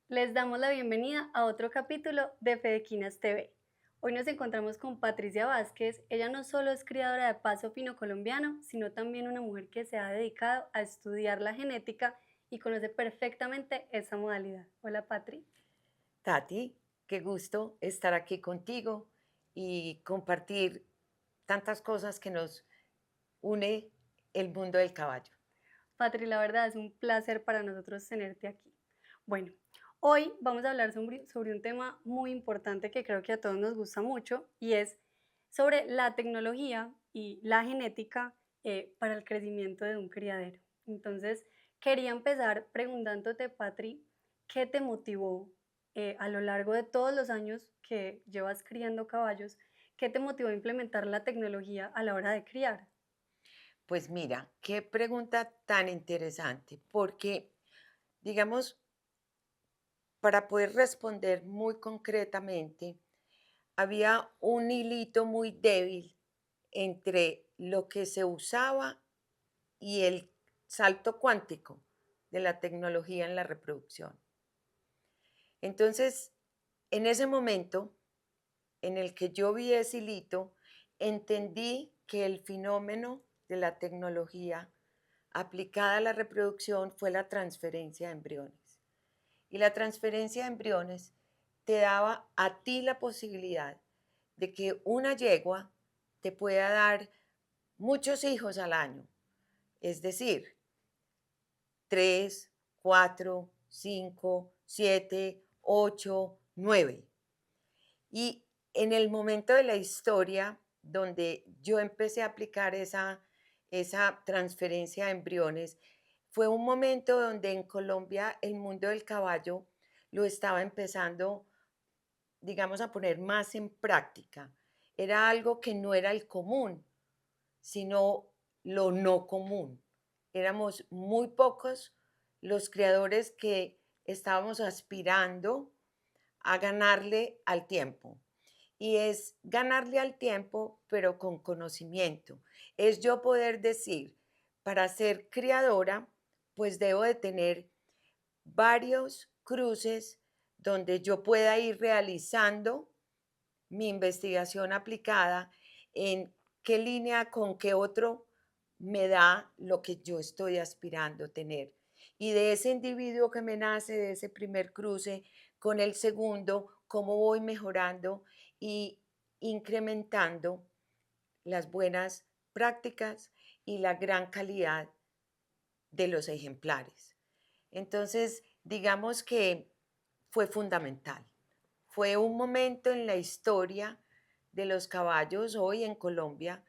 Les damos la bienvenida a otro capítulo de Fedequinas TV. Hoy nos encontramos con Patricia Vázquez. Ella no solo es criadora de paso fino colombiano, sino también una mujer que se ha dedicado a estudiar la genética y conoce perfectamente esa modalidad. Hola, Patri. Tati, qué gusto estar aquí contigo y compartir tantas cosas que nos une el mundo del caballo. Patri, la verdad es un placer para nosotros tenerte aquí. Bueno, hoy vamos a hablar sobre un tema muy importante que creo que a todos nos gusta mucho y es sobre la tecnología y la genética para el crecimiento de un criadero. Entonces, quería empezar preguntándote, Patri, ¿qué te motivó a lo largo de todos los años que llevas criando caballos? ¿Qué te motivó a implementar la tecnología a la hora de criar? Pues mira, qué pregunta tan interesante, porque, digamos, para poder responder muy concretamente, había un hilito muy débil entre lo que se usaba y el salto cuántico de la tecnología en la reproducción. Entonces, en ese momento en el que yo vi ese hilito, entendí que el fenómeno de la tecnología aplicada a la reproducción fue la transferencia de embriones. Y la transferencia de embriones te daba a ti la posibilidad de que una yegua te pueda dar muchos hijos al año, es decir, 3, 4, 5, 7, 8, 9. Y en el momento de la historia donde yo empecé a aplicar esa transferencia de embriones, fue un momento donde en Colombia el mundo del caballo lo estaba empezando, digamos, a poner más en práctica. Era algo que no era el común, sino lo no común. Éramos muy pocos los creadores que estábamos aspirando a ganarle al tiempo. Y es ganarle al tiempo, pero con conocimiento. Es yo poder decir, para ser criadora, pues debo de tener varios cruces donde yo pueda ir realizando mi investigación aplicada en qué línea con qué otro me da lo que yo estoy aspirando tener. Y de ese individuo que me nace, de ese primer cruce con el segundo, cómo voy mejorando y incrementando las buenas prácticas y la gran calidad de los ejemplares. Entonces, digamos que fue fundamental. Fue un momento en la historia de los caballos hoy en Colombia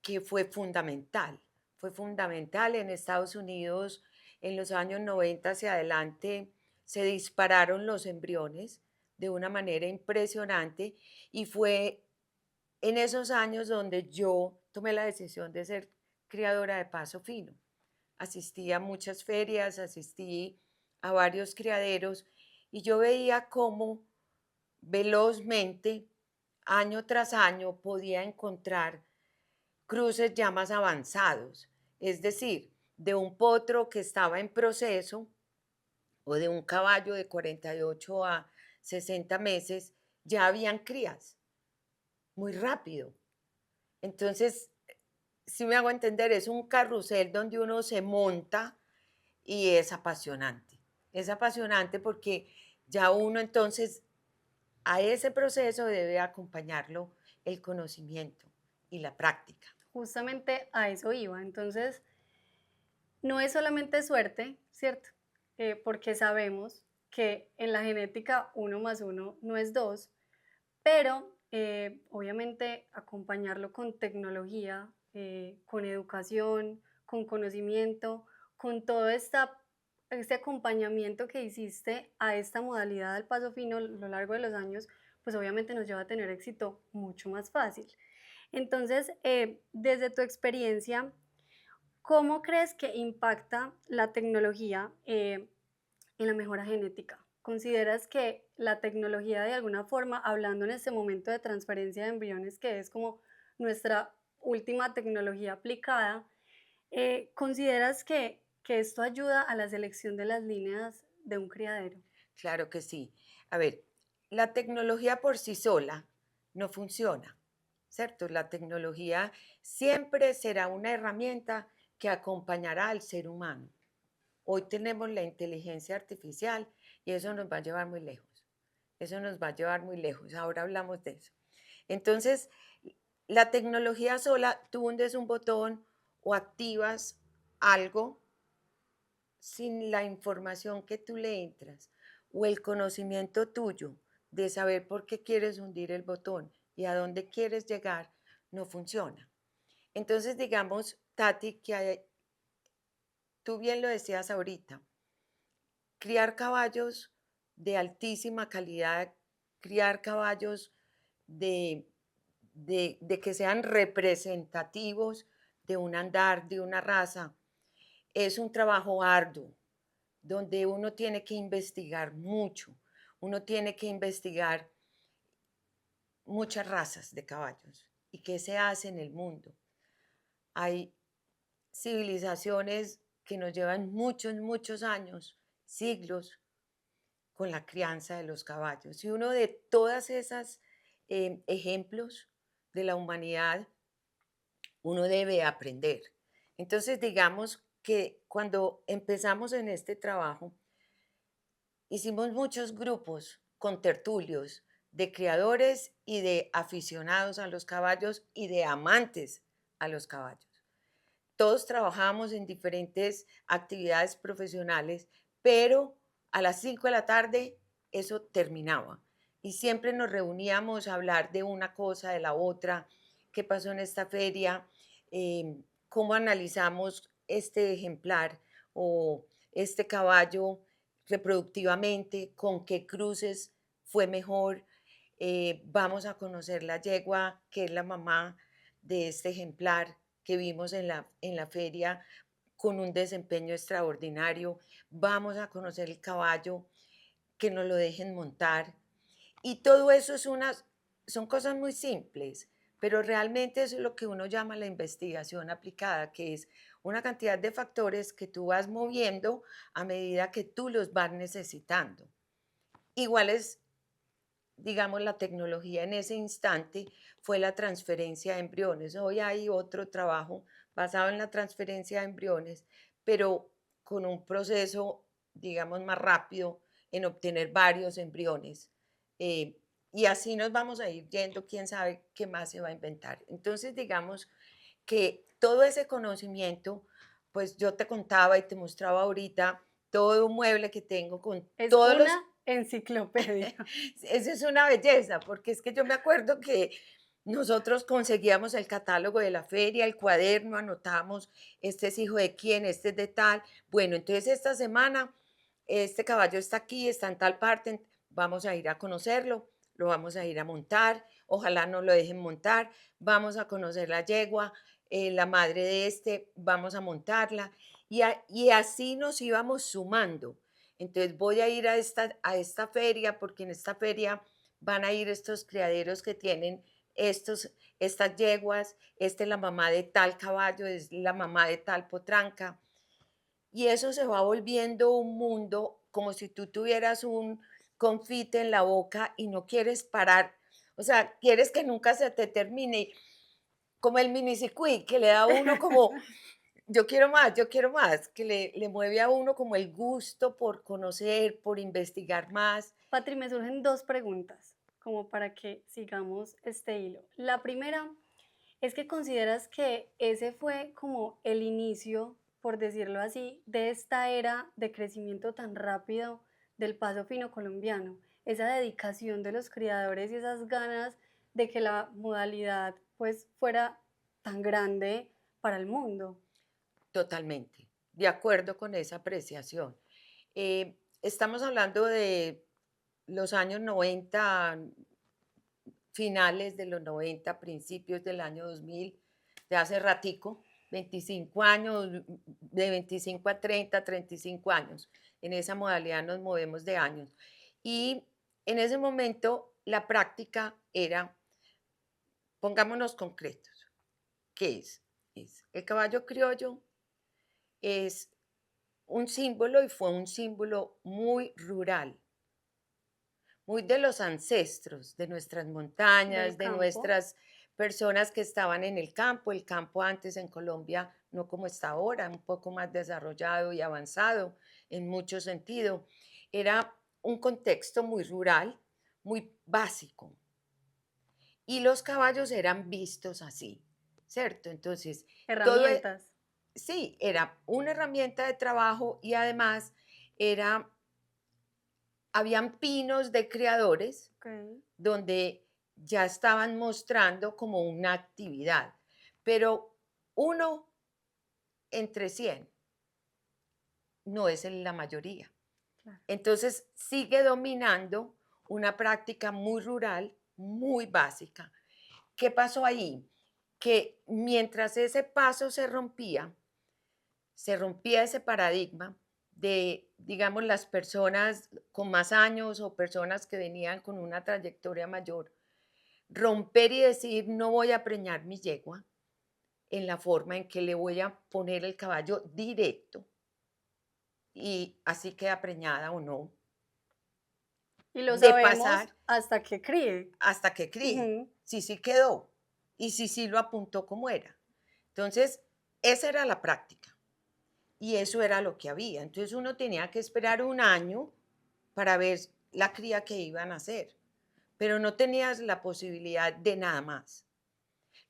que fue fundamental. Fue fundamental en Estados Unidos en los años 90 hacia adelante. Se dispararon los embriones de una manera impresionante y fue en esos años donde yo tomé la decisión de ser criadora de paso fino. Asistí a muchas ferias, asistí a varios criaderos y yo veía cómo velozmente, año tras año, podía encontrar cruces ya más avanzados, es decir, de un potro que estaba en proceso o de un caballo de 48 a 60 meses, ya habían crías, muy rápido. Entonces, si me hago entender, es un carrusel donde uno se monta y es apasionante. Es apasionante porque ya uno entonces a ese proceso debe acompañarlo el conocimiento y la práctica. Justamente a eso iba. Entonces, no es solamente suerte, ¿cierto? Porque sabemos que en la genética uno más uno no es dos, pero obviamente acompañarlo con tecnología, con educación, con conocimiento, con todo este acompañamiento que hiciste a esta modalidad del paso fino a lo largo de los años, pues obviamente nos lleva a tener éxito mucho más fácil. Entonces, desde tu experiencia, ¿cómo crees que impacta la tecnología en la mejora genética? ¿Consideras que la tecnología de alguna forma, hablando en este momento de transferencia de embriones, que es como nuestra última tecnología aplicada, consideras que esto ayuda a la selección de las líneas de un criadero? Claro que sí. A ver, la tecnología por sí sola no funciona, ¿cierto? La tecnología siempre será una herramienta que acompañará al ser humano. Hoy tenemos la inteligencia artificial y eso nos va a llevar muy lejos. Eso nos va a llevar muy lejos. Ahora hablamos de eso. Entonces, la tecnología sola, tú hundes un botón o activas algo sin la información que tú le entras o el conocimiento tuyo de saber por qué quieres hundir el botón y a dónde quieres llegar, no funciona. Entonces, digamos, Tati, tú bien lo decías ahorita, criar caballos de altísima calidad, criar caballos de, de que sean representativos de un andar, de una raza, es un trabajo arduo, donde uno tiene que investigar mucho, uno tiene que investigar muchas razas de caballos y qué se hace en el mundo. Hay civilizaciones que nos llevan muchos, muchos años, siglos, con la crianza de los caballos. Y uno de todas esas ejemplos de la humanidad, uno debe aprender. Entonces, digamos que cuando empezamos en este trabajo, hicimos muchos grupos con tertulios de criadores y de aficionados a los caballos y de amantes a los caballos. Todos trabajamos en diferentes actividades profesionales, pero a las 5 de la tarde eso terminaba. Y siempre nos reuníamos a hablar de una cosa, de la otra, qué pasó en esta feria, cómo analizamos este ejemplar o este caballo reproductivamente, con qué cruces fue mejor. Vamos a conocer la yegua, que es la mamá de este ejemplar que vimos en la feria con un desempeño extraordinario. Vamos a conocer el caballo, que nos lo dejen montar. Y todo eso son cosas muy simples, pero realmente eso es lo que uno llama la investigación aplicada, que es una cantidad de factores que tú vas moviendo a medida que tú los vas necesitando. Igual es, digamos, la tecnología en ese instante fue la transferencia de embriones. Hoy hay otro trabajo basado en la transferencia de embriones, pero con un proceso, digamos, más rápido en obtener varios embriones. Eh, y así nos vamos a ir yendo, quién sabe qué más se va a inventar. Entonces, digamos que todo ese conocimiento, pues yo te contaba y te mostraba ahorita todo un mueble que tengo con Es todos una los enciclopedia. eso es una belleza, porque es que yo me acuerdo que nosotros conseguíamos el catálogo de la feria, el cuaderno, anotamos, este es hijo de quién, este es de tal. Bueno, entonces esta semana este caballo está aquí, está en tal parte, vamos a ir a conocerlo, lo vamos a ir a montar, ojalá no lo dejen montar, vamos a conocer la yegua, la madre de este, vamos a montarla. Y así nos íbamos sumando. Entonces voy a ir a esta feria porque en esta feria van a ir estos criaderos que tienen estas yeguas, esta es la mamá de tal caballo, es la mamá de tal potranca. Y eso se va volviendo un mundo como si tú tuvieras un confite en la boca y no quieres parar. O sea, quieres que nunca se te termine, como el minicircuit, que le da a uno como yo quiero más, que le mueve a uno como el gusto por conocer, por investigar más. Patri, me surgen dos preguntas, como para que sigamos este hilo. La primera es que consideras que ese fue como el inicio, por decirlo así, de esta era de crecimiento tan rápido del paso fino colombiano, esa dedicación de los criadores y esas ganas de que la modalidad pues fuera tan grande para el mundo. Totalmente, de acuerdo con esa apreciación. Estamos hablando de los años 90, finales de los 90, principios del año 2000, de hace ratico, 25 años, de 25 a 30, 35 años. En esa modalidad nos movemos de años. Y en ese momento la práctica era, pongámonos concretos, ¿qué es? Es el caballo criollo es un símbolo y fue un símbolo muy rural. muy de los ancestros, de nuestras del montañas, de campo. nuestras personas que estaban en el campo antes en Colombia, no como está ahora, un poco más desarrollado y avanzado en mucho sentido. Era un contexto muy rural, muy básico, y los caballos eran vistos así, ¿cierto? Entonces, todo, Herramientas. sí, era una herramienta de trabajo y además era, habían pinos de criadores Ok, donde ya estaban mostrando como una actividad, pero uno entre 100 no es en la mayoría. claro. Entonces sigue dominando una práctica muy rural, muy básica. ¿Qué pasó ahí? Que mientras ese paso se rompía ese paradigma de, digamos, las personas con más años o personas que venían con una trayectoria mayor, romper y decir, no voy a preñar mi yegua en la forma en que le voy a poner el caballo directo y así queda preñada o no, Y lo de pasar sabemos hasta que críe. hasta que críe, Ujú. si sí quedó y si sí lo apuntó como era. Entonces, esa era la práctica y eso era lo que había. Entonces uno tenía que esperar un año para ver la cría que iban a hacer, pero no tenías la posibilidad de nada más.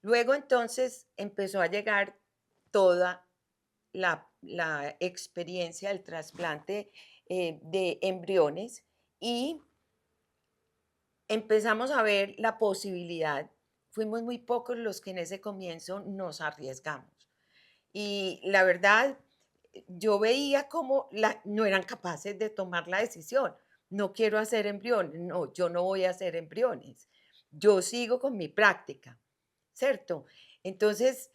Luego entonces empezó a llegar toda la experiencia del trasplante de embriones y empezamos a ver la posibilidad. Fuimos muy pocos los que en ese comienzo nos arriesgamos. Y la verdad, yo veía como no eran capaces de tomar la decisión. No quiero hacer embriones, no, yo no voy a hacer embriones. Yo sigo con mi práctica, ¿cierto? Entonces,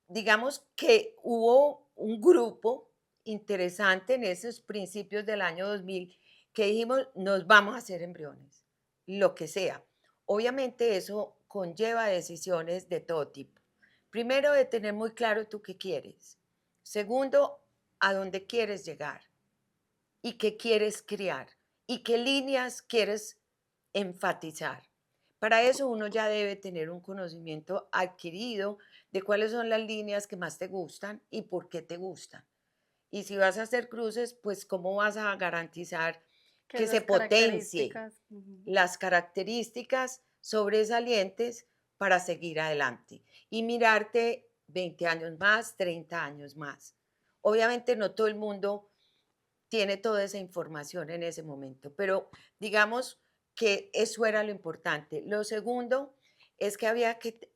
digamos que hubo un grupo interesante en esos principios del año 2000 que dijimos, nos vamos a hacer embriones, lo que sea. Obviamente eso conlleva decisiones de todo tipo. Primero, de tener muy claro tú qué quieres. Segundo, a dónde quieres llegar y qué quieres criar y qué líneas quieres enfatizar. Para eso uno ya debe tener un conocimiento adquirido de cuáles son las líneas que más te gustan y por qué te gustan. Y si vas a hacer cruces, pues cómo vas a garantizar Que que se esas potencie características. Ujú. las características sobresalientes para seguir adelante y mirarte 20 años más, 30 años más. Obviamente no todo el mundo tiene toda esa información en ese momento, pero digamos que eso era lo importante. Lo segundo es que había que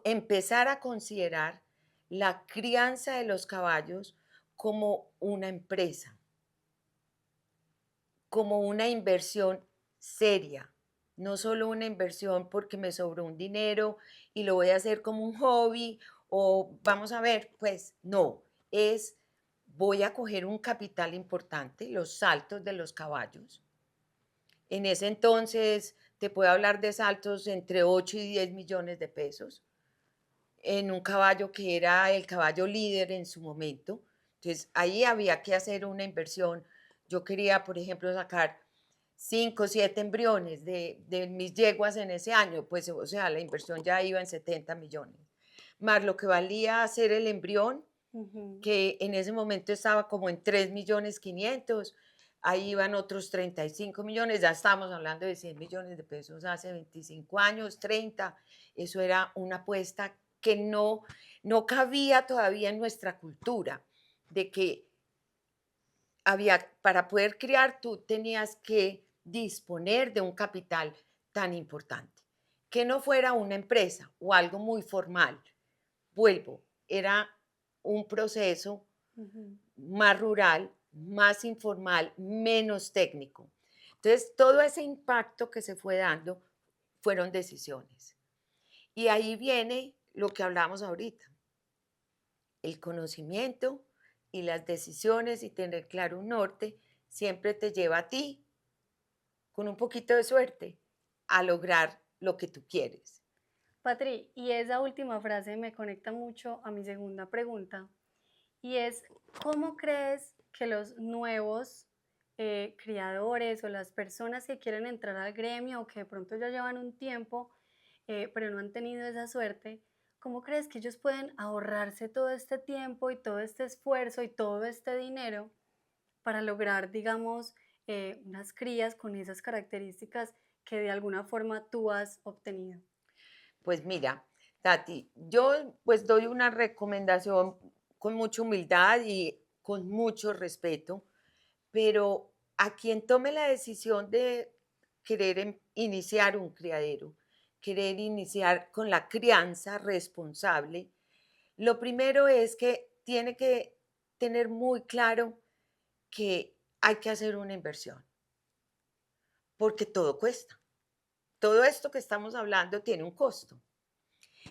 empezar a considerar la crianza de los caballos como una empresa, como una inversión seria, no solo una inversión porque me sobró un dinero y lo voy a hacer como un hobby o vamos a ver, pues no, es voy a coger un capital importante, los saltos de los caballos. En ese entonces te puedo hablar de saltos entre 8 y 10 millones de pesos en un caballo que era el caballo líder en su momento. Entonces ahí había que hacer una inversión. Yo quería, por ejemplo, sacar 5 o 7 embriones de mis yeguas en ese año, pues o sea, la inversión ya iba en 70 millones. Más lo que valía hacer el embrión, Ujú. que en ese momento estaba como en 3 millones 500, ahí iban otros 35 millones, ya estamos hablando de 100 millones de pesos hace 25 años, 30, eso era una apuesta que no cabía todavía en nuestra cultura, de que había, para poder criar, tú tenías que disponer de un capital tan importante, que no fuera una empresa o algo muy formal. Vuelvo, era un proceso Ujú. más rural, más informal, menos técnico. Entonces, todo ese impacto que se fue dando fueron decisiones. Y ahí viene lo que hablamos ahorita, el conocimiento y las decisiones y tener claro un norte siempre te lleva a ti, con un poquito de suerte, a lograr lo que tú quieres. Patri, y esa última frase me conecta mucho a mi segunda pregunta, y es, ¿cómo crees que los nuevos criadores o las personas que quieren entrar al gremio o que de pronto ya llevan un tiempo, pero no han tenido esa suerte, ¿cómo crees que ellos pueden ahorrarse todo este tiempo y todo este esfuerzo y todo este dinero para lograr, digamos, unas crías con esas características que de alguna forma tú has obtenido? Pues mira, Tati, yo pues doy una recomendación con mucha humildad y con mucho respeto, pero a quien tome la decisión de querer iniciar un criadero, querer iniciar con la crianza responsable, lo primero es que tiene que tener muy claro que hay que hacer una inversión, porque todo cuesta. Todo esto que estamos hablando tiene un costo.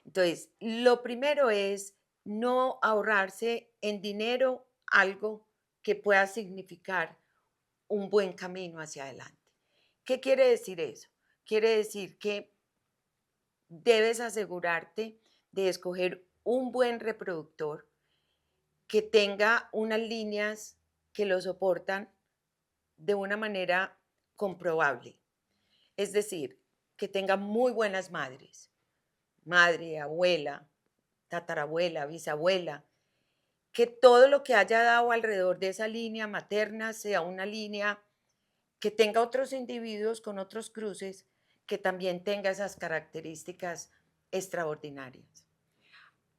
Entonces, lo primero es no ahorrarse en dinero algo que pueda significar un buen camino hacia adelante. ¿Qué quiere decir eso? Quiere decir que debes asegurarte de escoger un buen reproductor que tenga unas líneas que lo soportan de una manera comprobable. Es decir, que tenga muy buenas madres, madre, abuela, tatarabuela, bisabuela, que todo lo que haya dado alrededor de esa línea materna sea una línea que tenga otros individuos con otros cruces, que también tenga esas características extraordinarias.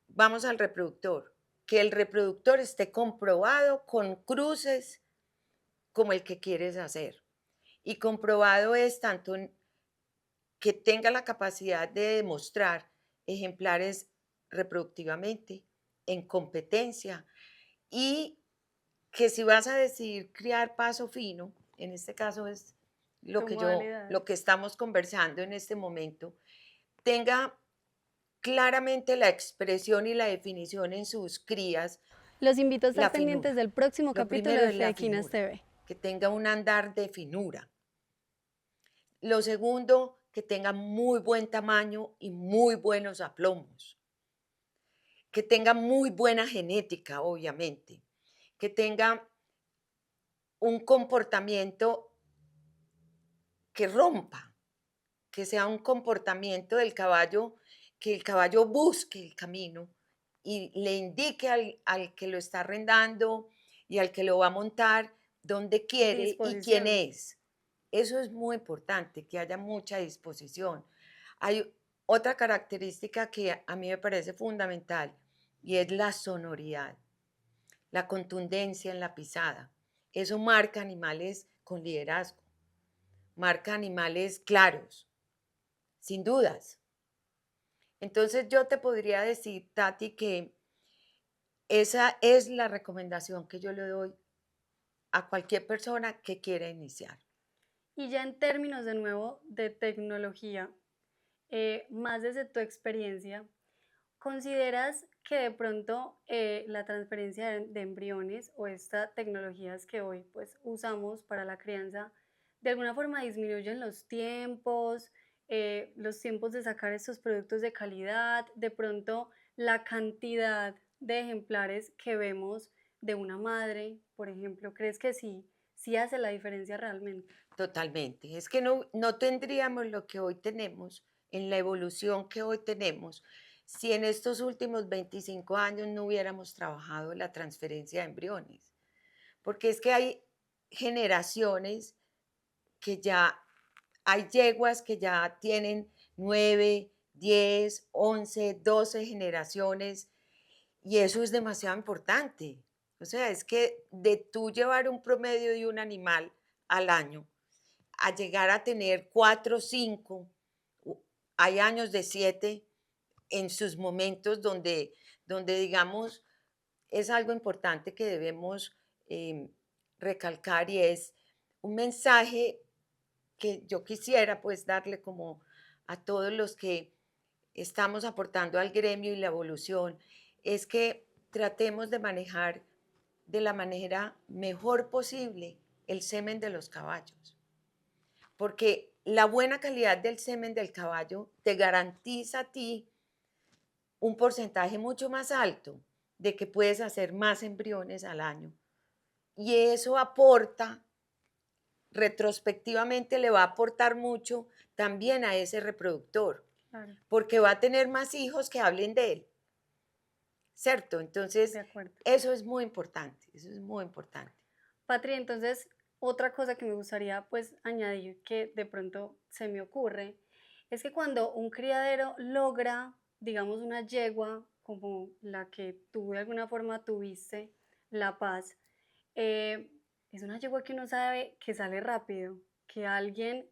Vamos al reproductor, que el reproductor esté comprobado con cruces como el que quieres hacer. Y comprobado es tanto que tenga la capacidad de demostrar ejemplares reproductivamente, en competencia, y que si vas a decidir criar paso fino, en este caso es Tu modalidad. lo que estamos conversando en este momento, tenga claramente la expresión y la definición en sus crías, Los invito a la estar pendientes finura. del próximo Lo capítulo primero de es la Fedequinas finura, TV. que tenga un andar de finura. Lo segundo, que tenga muy buen tamaño y muy buenos aplomos, que tenga muy buena genética, obviamente, que tenga un comportamiento que rompa, que sea un comportamiento del caballo, que el caballo busque el camino y le indique al que lo está arrendando y al que lo va a montar dónde quiere y quién Disposición. es. Eso es muy importante, que haya mucha disposición. Hay otra característica que a mí me parece fundamental y es la sonoridad, la contundencia en la pisada. Eso marca animales con liderazgo, marca animales claros, sin dudas. Entonces yo te podría decir, Tati, que esa es la recomendación que yo le doy a cualquier persona que quiera iniciar. Y ya en términos de nuevo de tecnología, más desde tu experiencia, ¿consideras que de pronto la transferencia de embriones o estas tecnologías que hoy pues usamos para la crianza de alguna forma disminuyen los tiempos de sacar estos productos de calidad, de pronto la cantidad de ejemplares que vemos de una madre, por ejemplo? ¿Crees que sí hace la diferencia realmente? Totalmente. Es que no tendríamos lo que hoy tenemos, en la evolución que hoy tenemos, si en estos últimos 25 años no hubiéramos trabajado la transferencia de embriones. Porque es que hay generaciones que ya, hay yeguas que ya tienen 9, 10, 11, 12 generaciones y eso es demasiado importante. O sea, es que de tú llevar un promedio de un animal al año a llegar a tener 4, 5, hay años de 7 en sus momentos donde digamos, es algo importante que debemos recalcar y es un mensaje que yo quisiera pues darle como a todos los que estamos aportando al gremio y la evolución, es que tratemos de manejar de la manera mejor posible el semen de los caballos, porque la buena calidad del semen del caballo te garantiza a ti un porcentaje mucho más alto de que puedes hacer más embriones al año. Y eso aporta retrospectivamente le va a aportar mucho también a ese reproductor, Claro, porque va a tener más hijos que hablen de él, ¿cierto? de Entonces, acuerdo. eso es muy importante, eso es muy importante. Patri, entonces, otra cosa que me gustaría pues añadir que de pronto se me ocurre es que cuando un criadero logra, digamos, una yegua como la que tú de alguna forma tuviste, La Paz, eh, es una yegua que uno sabe que sale rápido, que alguien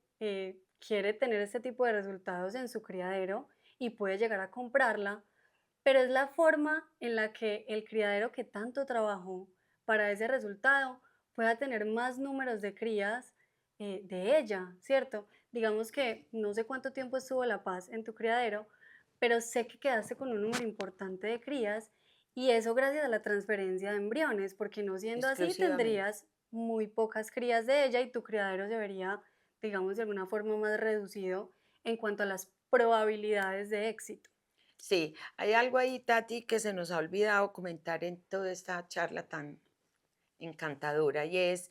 quiere tener este tipo de resultados en su criadero y puede llegar a comprarla, pero es la forma en la que el criadero que tanto trabajó para ese resultado pueda tener más números de crías de ella, ¿cierto? Digamos que no sé cuánto tiempo estuvo La Paz en tu criadero, pero sé que quedaste con un número importante de crías y eso gracias a la transferencia de embriones, porque no siendo así Exclusivamente. tendrías muy pocas crías de ella y tu criadero se vería, digamos, de alguna forma más reducido en cuanto a las probabilidades de éxito. Sí, hay algo ahí, Tati, que se nos ha olvidado comentar en toda esta charla tan encantadora y es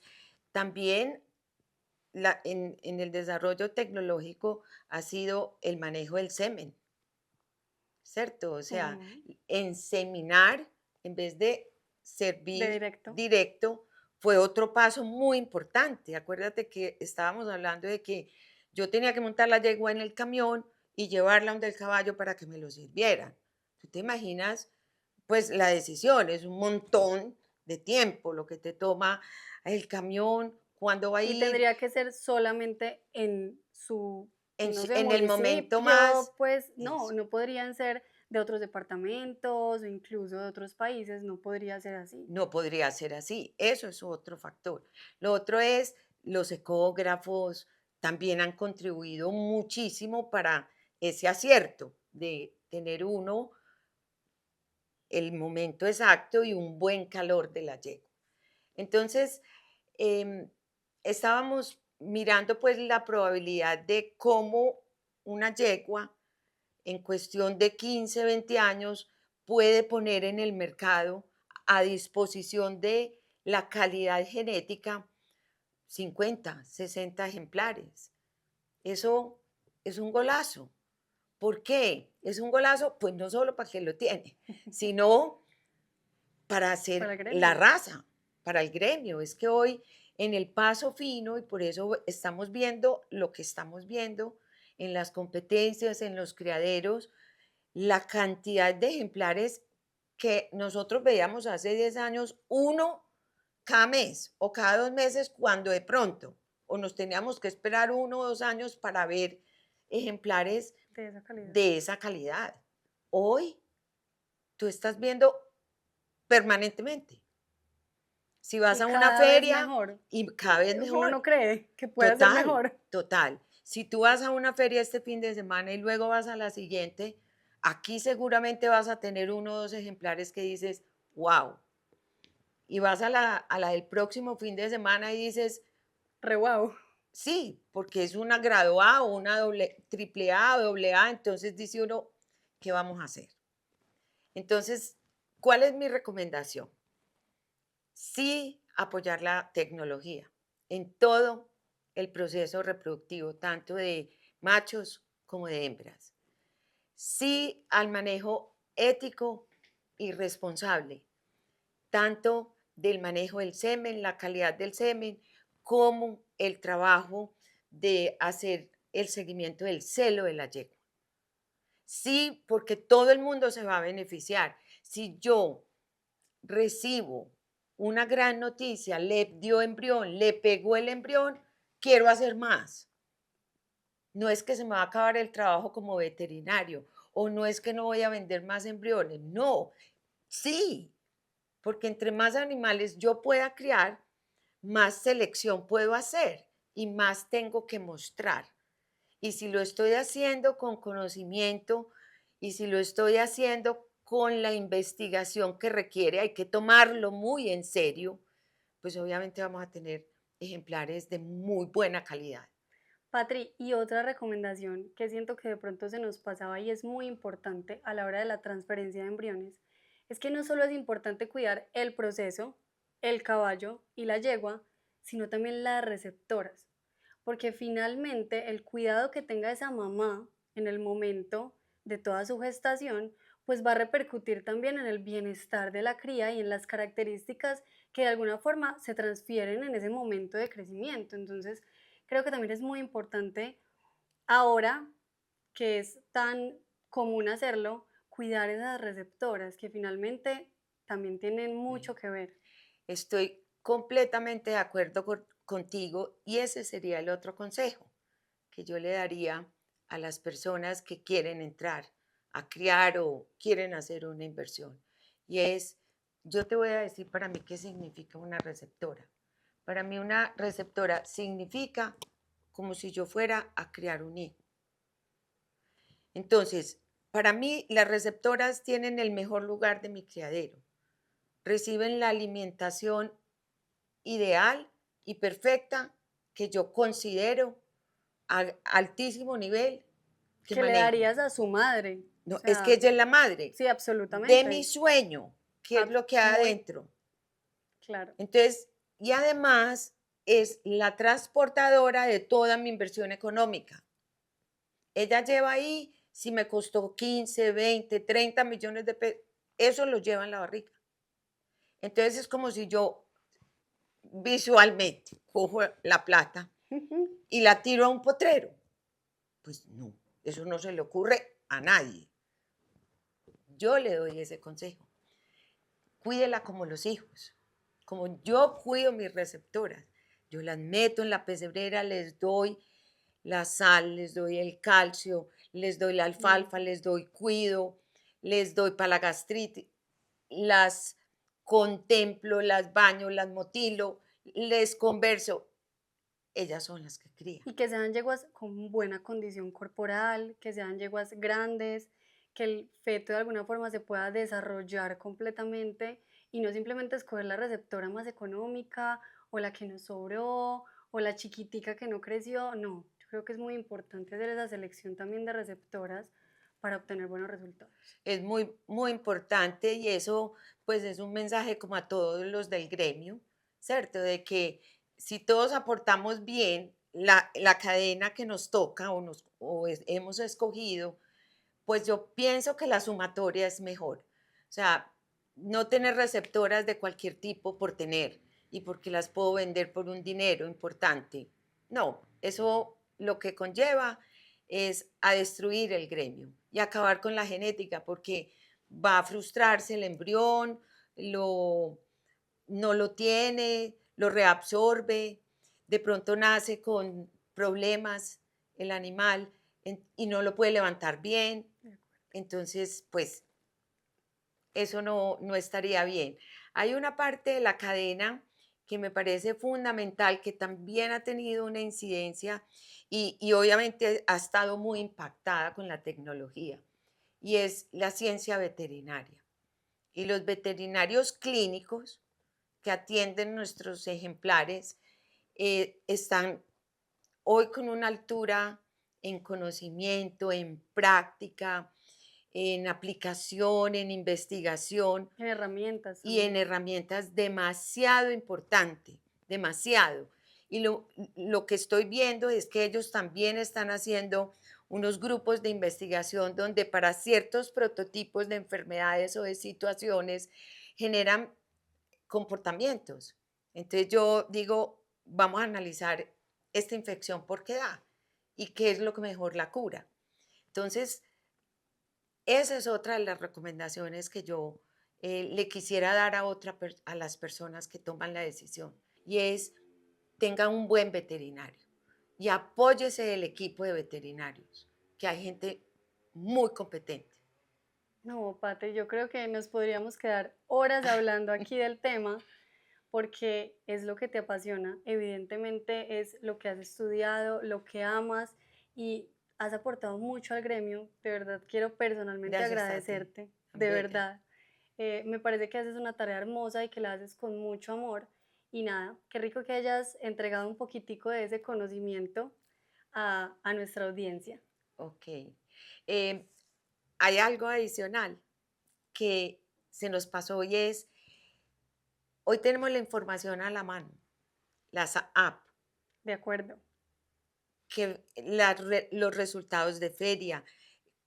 también en el desarrollo tecnológico ha sido el manejo del semen, ¿cierto? O sea, Ujú. inseminar en vez de De servir directo. directo fue otro paso muy importante. Acuérdate que estábamos hablando de que yo tenía que montar la yegua en el camión y llevarla donde el caballo para que me lo sirvieran. ¿Tú te imaginas? Pues la decisión es un montón de tiempo lo que te toma el camión, cuándo va a Y ir, tendría que ser solamente en su, no sé, en el momento más. municipio, pues no, Eso. no podrían ser de otros departamentos o incluso de otros países, no podría ser así. No podría ser así. Eso es otro factor. Lo otro es, los ecógrafos también han contribuido muchísimo para ese acierto de tener uno el momento exacto y un buen calor de la yegua. Entonces, em, estábamos mirando pues la probabilidad de cómo una yegua en cuestión de 15, 20 años puede poner en el mercado a disposición de la calidad genética 50, 60 ejemplares. Eso es un golazo. ¿Por qué? Es un golazo, pues no solo para quien lo tiene, sino para Para hacer el la gremio. raza, para el gremio. Es que hoy en el paso fino, y por eso estamos viendo lo que estamos viendo en las competencias, en los criaderos, la cantidad de ejemplares que nosotros veíamos hace 10 años, uno cada mes o cada 2 meses, cuando de pronto, o nos teníamos que esperar 1 o 2 años para ver ejemplares De esa calidad. de esa calidad. Hoy tú estás viendo permanentemente. Si vas Y a una cada vez feria mejor. y cada vez Uno mejor, no cree que pueda ser total, mejor. total. Si tú vas a una feria este fin de semana y luego vas a la siguiente, aquí seguramente vas a tener 1 o 2 ejemplares que dices, wow. Y vas a la del próximo fin de semana y dices, Re guau. sí, porque es una graduada o una doble, triple A o doble A, entonces dice uno, ¿qué vamos a hacer? Entonces, ¿cuál es mi recomendación? Sí, apoyar la tecnología en todo el proceso reproductivo, tanto de machos como de hembras. Sí al manejo ético y responsable, tanto del manejo del semen, la calidad del semen, como el trabajo de hacer el seguimiento del celo de la yegua. Sí, porque todo el mundo se va a beneficiar. Si yo recibo una gran noticia, le dio embrión, le pegó el embrión, quiero hacer más. No es que se me va a acabar el trabajo como veterinario o no es que no voy a vender más embriones, no, sí, porque entre más animales yo pueda criar, más selección puedo hacer y más tengo que mostrar. Y si lo estoy haciendo con conocimiento y si lo estoy haciendo con la investigación que requiere, hay que tomarlo muy en serio, pues obviamente vamos a tener ejemplares de muy buena calidad. Patri, y otra recomendación que siento que de pronto se nos pasaba y es muy importante a la hora de la transferencia de embriones, es que no solo es importante cuidar el proceso, el caballo y la yegua, sino también las receptoras, porque finalmente el cuidado que tenga esa mamá en el momento de toda su gestación, pues va a repercutir también en el bienestar de la cría y en las características que de alguna forma se transfieren en ese momento de crecimiento. Entonces, creo que también es muy importante ahora que es tan común hacerlo, cuidar esas receptoras que finalmente también tienen Sí. mucho que ver. Estoy completamente de acuerdo contigo y ese sería el otro consejo que yo le daría a las personas que quieren entrar a criar o quieren hacer una inversión. Y es, yo te voy a decir para mí qué significa una receptora. Para mí una receptora significa como si yo fuera a criar un hijo. Entonces, para mí las receptoras tienen el mejor lugar de mi criadero. Reciben la alimentación ideal y perfecta que yo considero a altísimo nivel que ¿Qué le manejo. darías a su madre? O No, es que sea, ella es la madre sí, de mi absolutamente. sueño, que es lo que hay Muy adentro. claro. Entonces, y además es la transportadora de toda mi inversión económica. Ella lleva ahí, si me costó 15, 20, 30 millones de pesos, eso lo lleva en la barriga. Entonces es como si yo visualmente cojo la plata y la tiro a un potrero. Pues no, eso no se le ocurre a nadie. Yo le doy ese consejo. Cuídela como los hijos, como yo cuido mis receptoras. Yo las meto en la pesebrera, les doy la sal, les doy el calcio, les doy la alfalfa, les doy cuido, les doy para la gastritis, las contemplo, las baño, las motilo, les converso. Ellas son las que crían. Y que sean yeguas con buena condición corporal, que sean yeguas grandes, que el feto de alguna forma se pueda desarrollar completamente y no simplemente escoger la receptora más económica o la que nos sobró o la chiquitica que no creció. No, yo creo que es muy importante hacer esa selección también de receptoras para obtener buenos resultados. Es muy, muy importante y eso pues es un mensaje como a todos los del gremio, ¿cierto? De que si todos aportamos bien la cadena que nos toca hemos escogido, pues yo pienso que la sumatoria es mejor. O sea, no tener receptoras de cualquier tipo por tener y porque las puedo vender por un dinero importante. No, eso lo que conlleva es a destruir el gremio y acabar con la genética porque va a frustrarse el embrión, lo, no lo tiene, lo reabsorbe, de pronto nace con problemas el animal y no lo puede levantar bien. Entonces, pues eso no estaría bien. Hay una parte de la cadena que me parece fundamental, que también ha tenido una incidencia y obviamente ha estado muy impactada con la tecnología, y es la ciencia veterinaria. Y los veterinarios clínicos que atienden nuestros ejemplares están hoy con una altura en conocimiento, en práctica, en aplicación, en investigación En herramientas y también. en herramientas demasiado importante, demasiado. Y lo que estoy viendo es que ellos también están haciendo unos grupos de investigación donde para ciertos prototipos de enfermedades o de situaciones generan comportamientos. Entonces yo digo, vamos a analizar esta infección por qué da y qué es lo que mejor la cura. Entonces, esa es otra de las recomendaciones que yo le quisiera dar a las personas que toman la decisión, y es tengan un buen veterinario y apóyese del equipo de veterinarios, que hay gente muy competente. No, Pate, yo creo que nos podríamos quedar horas hablando aquí del tema porque es lo que te apasiona. Evidentemente es lo que has estudiado, lo que amas y has aportado mucho al gremio. De verdad, quiero personalmente Gracias a ti, agradecerte, tan de bella. verdad. Me parece que haces una tarea hermosa y que la haces con mucho amor. Y nada, qué rico que hayas entregado un poquitico de ese conocimiento a nuestra audiencia. Ok. Eh, Hay algo adicional que se nos pasó y es, hoy tenemos la información a la mano. las app, de acuerdo. los resultados de feria,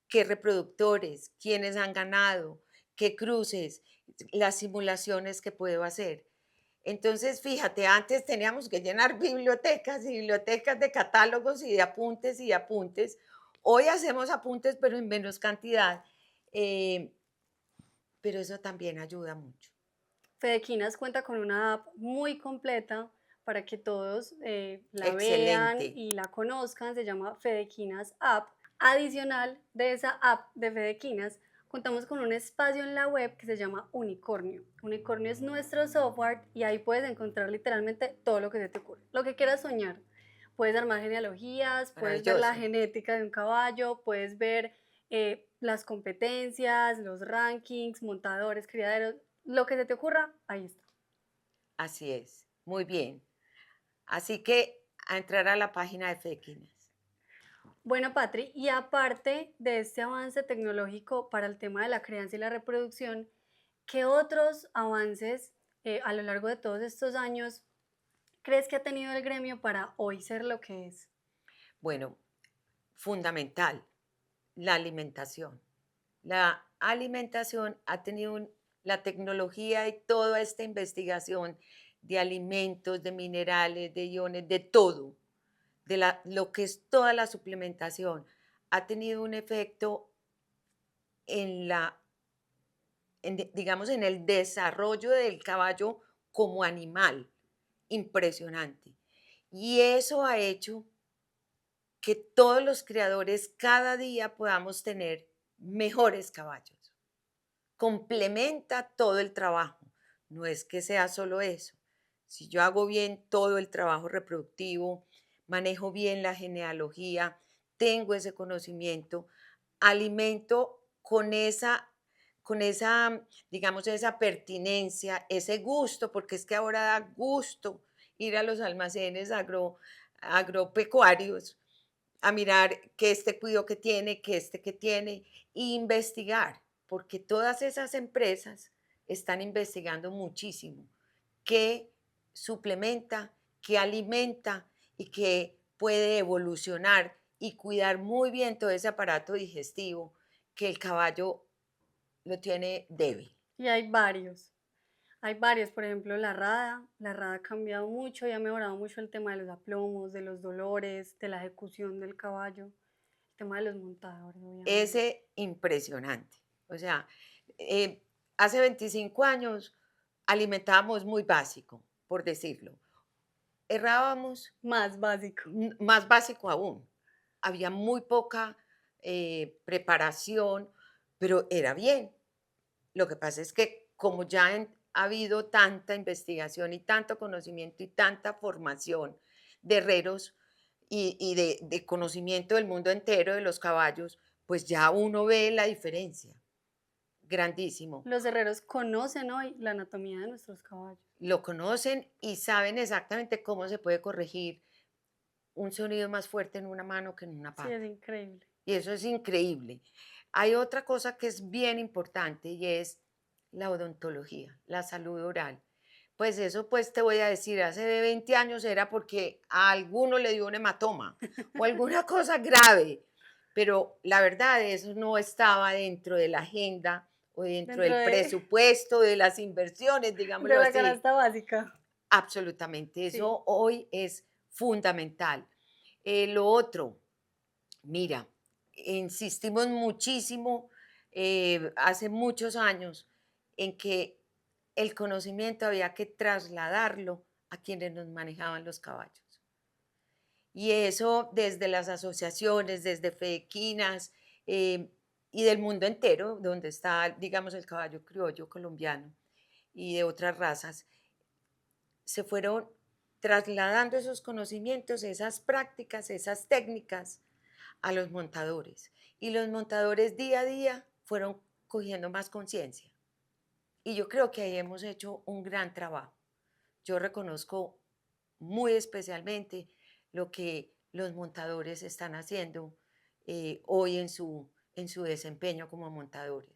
qué reproductores, quiénes han ganado, qué cruces, las simulaciones que puedo hacer. Entonces, fíjate, antes teníamos que llenar bibliotecas y bibliotecas de catálogos y de apuntes y de apuntes. Hoy hacemos apuntes, pero en menos cantidad, eh, pero eso también ayuda mucho. Fedequinas cuenta con una app muy completa para que todos la vean Excelente. y la conozcan. Se llama Fedequinas App. Adicional de esa app de Fedequinas, contamos con un espacio en la web que se llama Unicornio. Unicornio es nuestro software y ahí puedes encontrar literalmente todo lo que se te ocurre, lo que quieras soñar. Puedes armar genealogías, puedes ver la Maravilloso. genética de un caballo, puedes ver las competencias, los rankings, montadores, criaderos, lo que se te ocurra, ahí está. Así es. Muy bien. Así que a entrar a la página de Fequinas. Bueno, Patri, y aparte de este avance tecnológico para el tema de la crianza y la reproducción, ¿qué otros avances a lo largo de todos estos años crees que ha tenido el gremio para hoy ser lo que es? Bueno, fundamental, la alimentación. La alimentación ha tenido la tecnología y toda esta investigación de alimentos, de minerales, de iones, de todo, lo que es toda la suplementación, ha tenido un efecto en digamos, en el desarrollo del caballo como animal, impresionante. Y eso ha hecho que todos los creadores cada día podamos tener mejores caballos. Complementa todo el trabajo. No es que sea solo eso. Si yo hago bien todo el trabajo reproductivo, manejo bien la genealogía, tengo ese conocimiento, alimento con esa, digamos, esa pertinencia, ese gusto, porque es que ahora da gusto ir a los almacenes agropecuarios a mirar que este cuido que tiene, que este que tiene, e investigar, porque todas esas empresas están investigando muchísimo qué suplementa, qué alimenta y qué puede evolucionar y cuidar muy bien todo ese aparato digestivo que el caballo lo tiene débil. Y hay varios, por ejemplo, la RADA ha cambiado mucho y ha mejorado mucho el tema de los aplomos, de los dolores, de la ejecución del caballo, el tema de los montadores, obviamente. Ese impresionante. O sea, eh, hace 25 años alimentábamos muy básico, por decirlo. Errábamos, Más básico. más básico aún. Había muy poca preparación, pero era bien. Lo que pasa es que como ya ha habido tanta investigación y tanto conocimiento y tanta formación de herreros y de conocimiento del mundo entero de los caballos, pues ya uno ve la diferencia. Grandísimo. Los herreros conocen hoy la anatomía de nuestros caballos. Lo conocen y saben exactamente cómo se puede corregir un sonido más fuerte en una mano que en una Sí, es pata. increíble. Y eso es increíble. Hay otra cosa que es bien importante y es la odontología, la salud oral. Pues eso, pues te voy a decir, hace de 20 años era porque a alguno le dio un hematoma o alguna cosa grave, pero la verdad eso no estaba dentro de la agenda o dentro Dentro del presupuesto de las inversiones, de digámoslo la así. canasta básica. Absolutamente, Sí. eso hoy es fundamental. Lo otro, mira, insistimos muchísimo hace muchos años en que el conocimiento había que trasladarlo a quienes nos manejaban los caballos. Y eso desde las asociaciones, desde FEDEQUINAS y del mundo entero, donde está, digamos, el caballo criollo colombiano y de otras razas, se fueron trasladando esos conocimientos, esas prácticas, esas técnicas a los montadores. Y los montadores día a día fueron cogiendo más conciencia. Y yo creo que ahí hemos hecho un gran trabajo. Yo reconozco muy especialmente lo que los montadores están haciendo hoy en su desempeño como montadores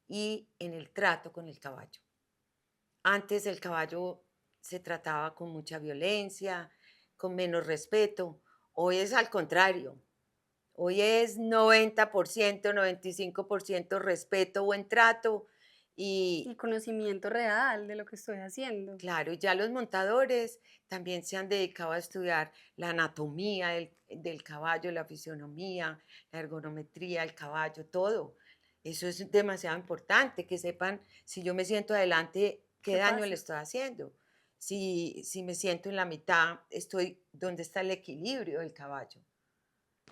y en el trato con el caballo. Antes el caballo se trataba con mucha violencia, con menos respeto. Hoy es al contrario. Hoy es 90%, 95% respeto, buen trato Y y conocimiento real de lo que estoy haciendo. claro, ya los montadores también se han dedicado a estudiar la anatomía del caballo, la fisionomía, la ergonometría del caballo, todo. Eso es demasiado importante, que sepan si yo me siento adelante, qué ¿Qué daño le pasa? estoy haciendo. Si me siento en la mitad, ¿dónde está el equilibrio del caballo?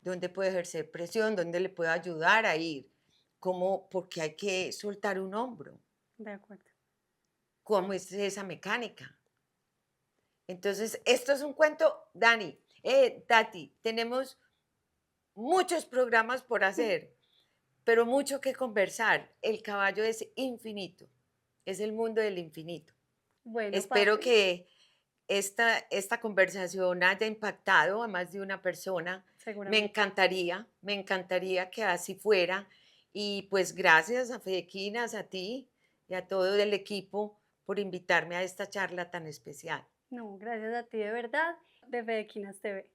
¿Dónde puede ejercer presión? ¿Dónde le puedo ayudar a ir? ¿Cómo? Porque hay que soltar un hombro. De acuerdo. ¿Cómo es esa mecánica? Entonces, esto es un cuento, Dani, Tati, tenemos muchos programas por hacer, pero mucho que conversar. El caballo es infinito, es el mundo del infinito. Bueno, Espero Patti, que esta conversación haya impactado a más de una persona. seguramente. Me encantaría que así fuera. Y pues gracias a Fedequinas, a ti y a todo el equipo por invitarme a esta charla tan especial. No, gracias a ti de verdad, de Fedequinas TV.